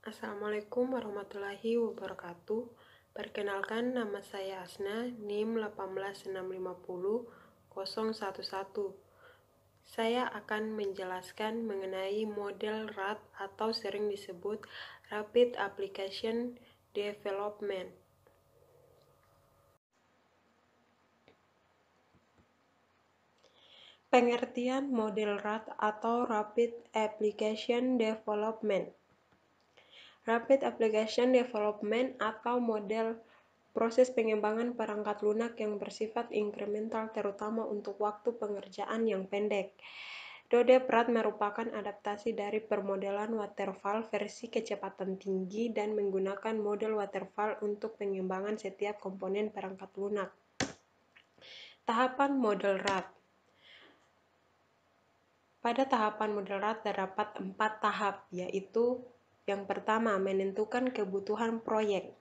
Assalamualaikum warahmatullahi wabarakatuh. Perkenalkan, nama saya Asna, NIM 18650-011. Saya akan menjelaskan mengenai model RAD atau sering disebut Rapid Application Development. Pengertian model RAD atau Rapid Application Development. Rapid Application Development atau model proses pengembangan perangkat lunak yang bersifat inkremental terutama untuk waktu pengerjaan yang pendek. DoDeP-RAD merupakan adaptasi dari permodelan waterfall versi kecepatan tinggi dan menggunakan model waterfall untuk pengembangan setiap komponen perangkat lunak. Tahapan model RAD. Pada tahapan model RAD terdapat 4 tahap, yaitu yang pertama, menentukan kebutuhan proyek.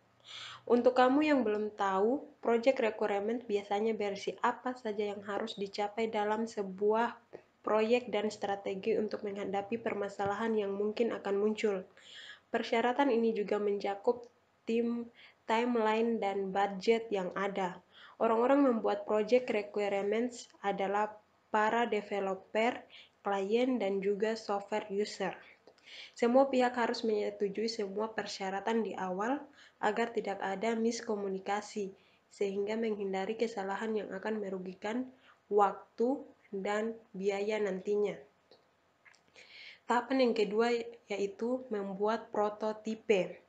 Untuk kamu yang belum tahu, project requirement biasanya berisi apa saja yang harus dicapai dalam sebuah proyek dan strategi untuk menghadapi permasalahan yang mungkin akan muncul. Persyaratan ini juga mencakup timeline dan budget yang ada. Orang-orang membuat project requirements adalah para developer, klien, dan juga software user. Semua pihak harus menyetujui semua persyaratan di awal agar tidak ada miskomunikasi, sehingga menghindari kesalahan yang akan merugikan waktu dan biaya nantinya. Tahapan yang kedua yaitu membuat prototipe.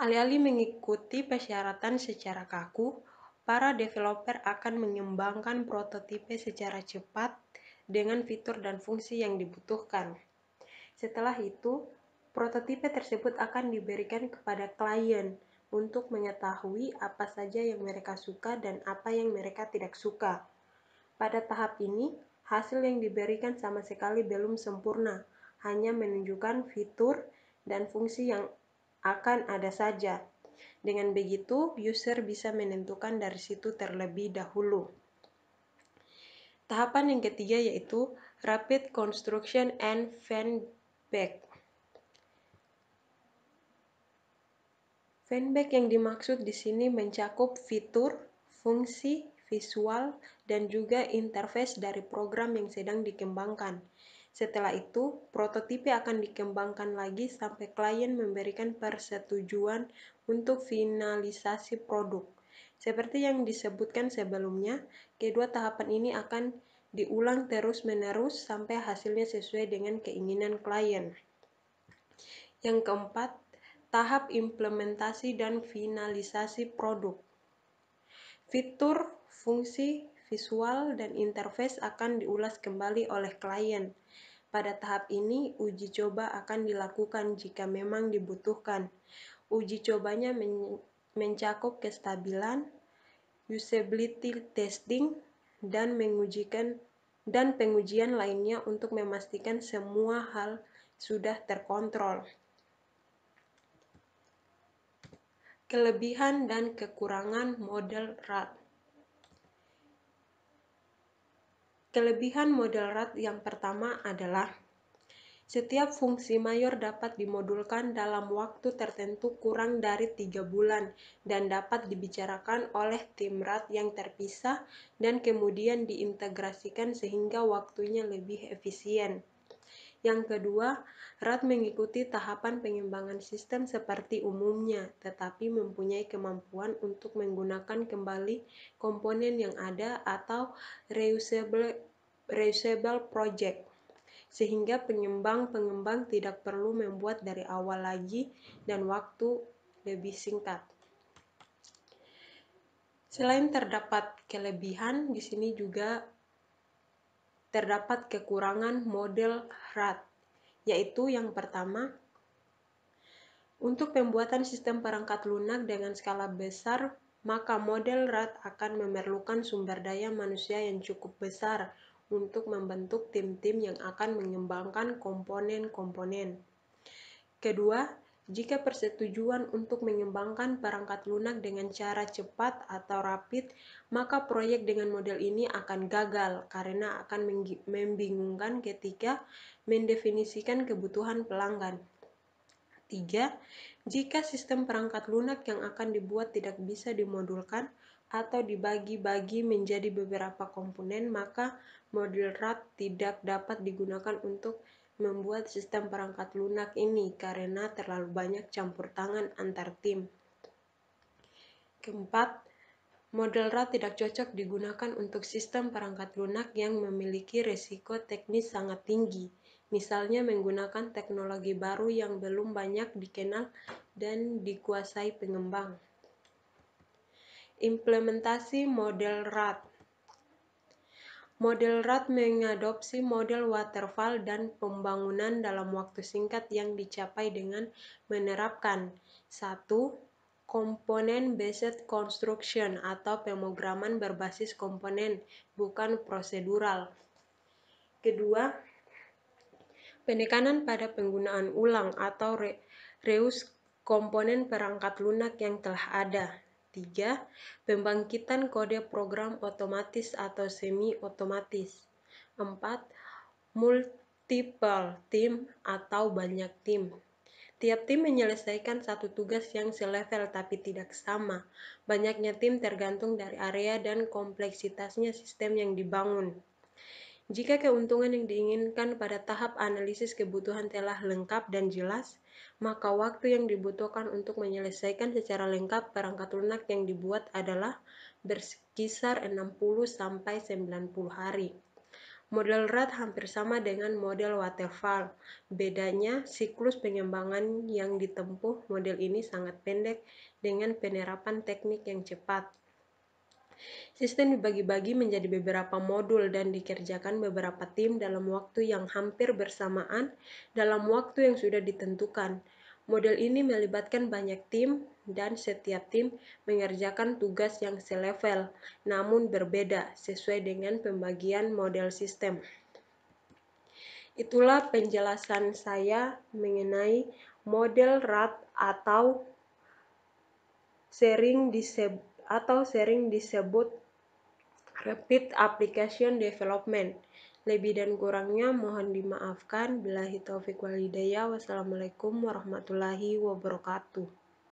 Alih-alih mengikuti persyaratan secara kaku, para developer akan mengembangkan prototipe secara cepat dengan fitur dan fungsi yang dibutuhkan. Setelah itu, prototipe tersebut akan diberikan kepada klien untuk mengetahui apa saja yang mereka suka dan apa yang mereka tidak suka. Pada tahap ini, hasil yang diberikan sama sekali belum sempurna, hanya menunjukkan fitur dan fungsi yang akan ada saja. Dengan begitu, user bisa menentukan dari situ terlebih dahulu. Tahapan yang ketiga yaitu Rapid Construction and Feedback. Feedback yang dimaksud di sini mencakup fitur, fungsi, visual, dan juga interface dari program yang sedang dikembangkan. Setelah itu, prototipe akan dikembangkan lagi sampai klien memberikan persetujuan untuk finalisasi produk. Seperti yang disebutkan sebelumnya, kedua tahapan ini akan diulang terus-menerus sampai hasilnya sesuai dengan keinginan klien. Yang keempat, tahap implementasi dan finalisasi produk. Fitur, fungsi, visual, dan interface akan diulas kembali oleh klien. Pada tahap ini, uji coba akan dilakukan jika memang dibutuhkan. Uji cobanya mencakup kestabilan, usability testing, dan pengujian lainnya untuk memastikan semua hal sudah terkontrol. Kelebihan dan kekurangan model RAD. Kelebihan model RAD yang pertama adalah setiap fungsi mayor dapat dimodulkan dalam waktu tertentu kurang dari 3 bulan dan dapat dibicarakan oleh tim RAD yang terpisah dan kemudian diintegrasikan sehingga waktunya lebih efisien. Yang kedua, RAD mengikuti tahapan pengembangan sistem seperti umumnya, tetapi mempunyai kemampuan untuk menggunakan kembali komponen yang ada atau reusable project, sehingga pengembang tidak perlu membuat dari awal lagi dan waktu lebih singkat. Selain terdapat kelebihan, di sini juga terdapat kekurangan model RAD, yaitu yang pertama, untuk pembuatan sistem perangkat lunak dengan skala besar, maka model RAD akan memerlukan sumber daya manusia yang cukup besar untuk membentuk tim-tim yang akan mengembangkan komponen-komponen. Kedua, jika persetujuan untuk mengembangkan perangkat lunak dengan cara cepat atau rapid, maka proyek dengan model ini akan gagal karena akan membingungkan ketika mendefinisikan kebutuhan pelanggan. 3. Jika sistem perangkat lunak yang akan dibuat tidak bisa dimodulkan atau dibagi-bagi menjadi beberapa komponen, maka model RAT tidak dapat digunakan untuk membuat sistem perangkat lunak ini karena terlalu banyak campur tangan antar tim. Keempat, model RAT tidak cocok digunakan untuk sistem perangkat lunak yang memiliki risiko teknis sangat tinggi, misalnya menggunakan teknologi baru yang belum banyak dikenal dan dikuasai pengembang. Implementasi model RAT. Model RAT mengadopsi model waterfall dan pembangunan dalam waktu singkat yang dicapai dengan menerapkan 1. Komponen based construction atau pemrograman berbasis komponen, bukan prosedural. Kedua, penekanan pada penggunaan ulang atau reuse komponen perangkat lunak yang telah ada. 3. Pembangkitan kode program otomatis atau semi-otomatis. 4. Multiple team atau banyak tim. Tiap tim menyelesaikan satu tugas yang selevel tapi tidak sama. Banyaknya tim tergantung dari area dan kompleksitasnya sistem yang dibangun. Jika keuntungan yang diinginkan pada tahap analisis kebutuhan telah lengkap dan jelas, maka waktu yang dibutuhkan untuk menyelesaikan secara lengkap perangkat lunak yang dibuat adalah berkisar 60–90 hari. Model RAT hampir sama dengan model waterfall. Bedanya, siklus pengembangan yang ditempuh model ini sangat pendek dengan penerapan teknik yang cepat. Sistem dibagi-bagi menjadi beberapa modul dan dikerjakan beberapa tim dalam waktu yang hampir bersamaan dalam waktu yang sudah ditentukan. Model ini melibatkan banyak tim dan setiap tim mengerjakan tugas yang selevel, namun berbeda sesuai dengan pembagian model sistem. Itulah penjelasan saya mengenai model RAT atau sering disebut Rapid Application Development. Lebih dan kurangnya mohon dimaafkan. Billahi taufiq wal hidayah. Wassalamualaikum warahmatullahi wabarakatuh.